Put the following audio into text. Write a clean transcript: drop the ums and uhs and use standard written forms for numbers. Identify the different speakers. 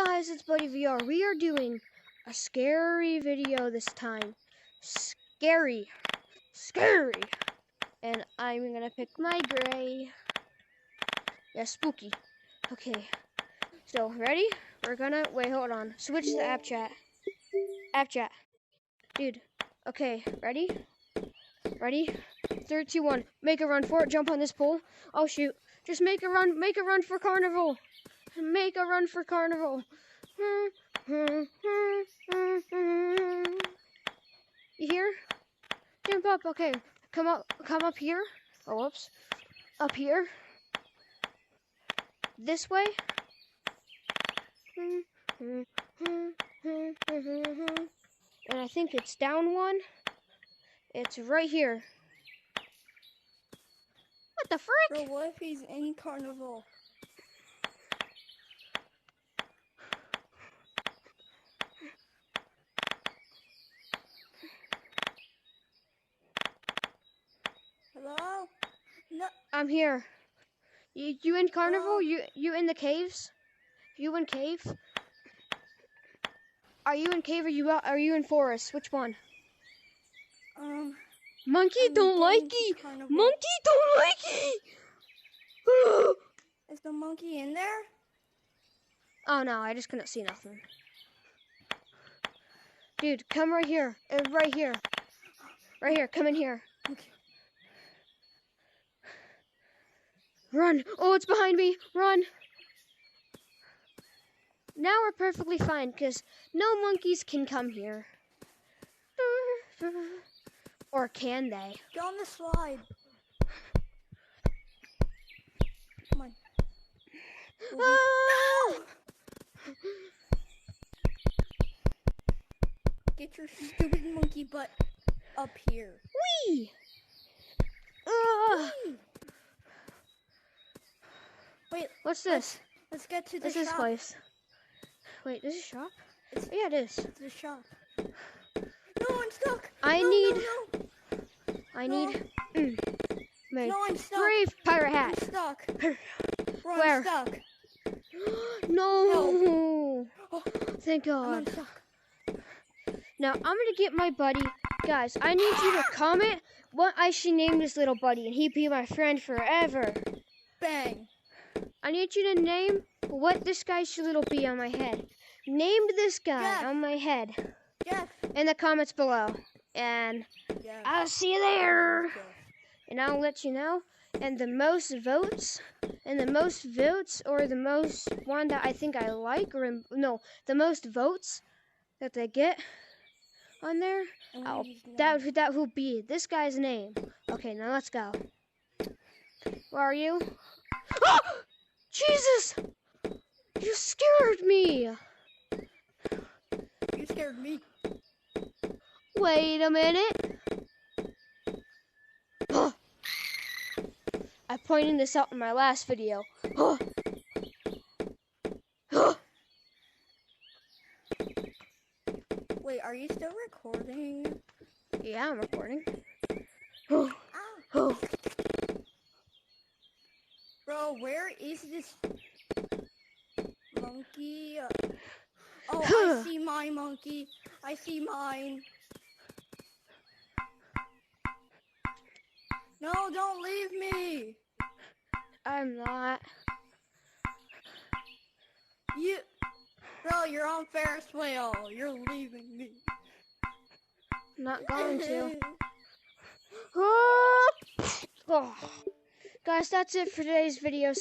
Speaker 1: guys, it's Buddy VR. We are doing a scary video this time. Scary. And I'm gonna pick my gray. Yeah, spooky. Okay. So, ready? We're gonna, wait, hold on. Switch to app chat. Dude. Okay, ready? 3, 2, 1. Make a run for it. Jump on this pole. Oh, shoot. Just make a run for carnival. Make a run for carnival. You hear? Jump up. Okay. Come up here. Oh, whoops. Up here. This way. And I think it's down one. It's right here. What the frick?
Speaker 2: Bro, what if he's in carnival? Hello? No.
Speaker 1: I'm here. You in carnival? You in the caves? You in cave? Are you in cave or are you in forest? Which one? Monkey don't like it. Monkey don't like it.
Speaker 2: Is the monkey in there?
Speaker 1: Oh no, I just couldn't see nothing. Dude, come right here. Right here. Come in here.
Speaker 2: Okay.
Speaker 1: Run. Oh, it's behind me. Run. Now we're perfectly fine because no monkeys can come here. Or can they?
Speaker 2: Get on the slide. Come on.
Speaker 1: Ah!
Speaker 2: Get your stupid monkey butt up here.
Speaker 1: Whee!
Speaker 2: Wait,
Speaker 1: what's this?
Speaker 2: Let's get to the
Speaker 1: This
Speaker 2: shop.
Speaker 1: is this place. Wait, this is a shop? Yeah, it is.
Speaker 2: It's the shop. No, I'm stuck.
Speaker 1: I need my
Speaker 2: No, I'm stuck.
Speaker 1: brave pirate hat.
Speaker 2: I'm stuck. Bro,
Speaker 1: Where?
Speaker 2: I'm stuck.
Speaker 1: No.
Speaker 2: Oh,
Speaker 1: Thank
Speaker 2: I'm
Speaker 1: God.
Speaker 2: stuck.
Speaker 1: Now I'm gonna get my buddy. Guys, I need you to comment what I should name this little buddy, and he'd be my friend forever.
Speaker 2: Bang.
Speaker 1: I need you to name what this guy should little be on my head. Name this guy on my head
Speaker 2: Yes.
Speaker 1: in the comments below. And
Speaker 2: Yes.
Speaker 1: I'll see you there.
Speaker 2: Yes.
Speaker 1: And I'll let you know. And the most votes, or the most one that I think I like, or no, the most votes that they get on there, that will be this guy's name. Okay, now let's go. Where are you? Oh! Jesus! You scared me!
Speaker 2: You scared me.
Speaker 1: Wait a minute. I pointed this out in my last video.
Speaker 2: Wait, are you still recording?
Speaker 1: Yeah, I'm recording.
Speaker 2: Ow. Bro, where is this monkey? Oh, I see my monkey. I see mine. No, don't leave me.
Speaker 1: I'm not.
Speaker 2: Bro, you're on Ferris wheel. You're leaving me.
Speaker 1: Not going to. Guys, that's it for today's video.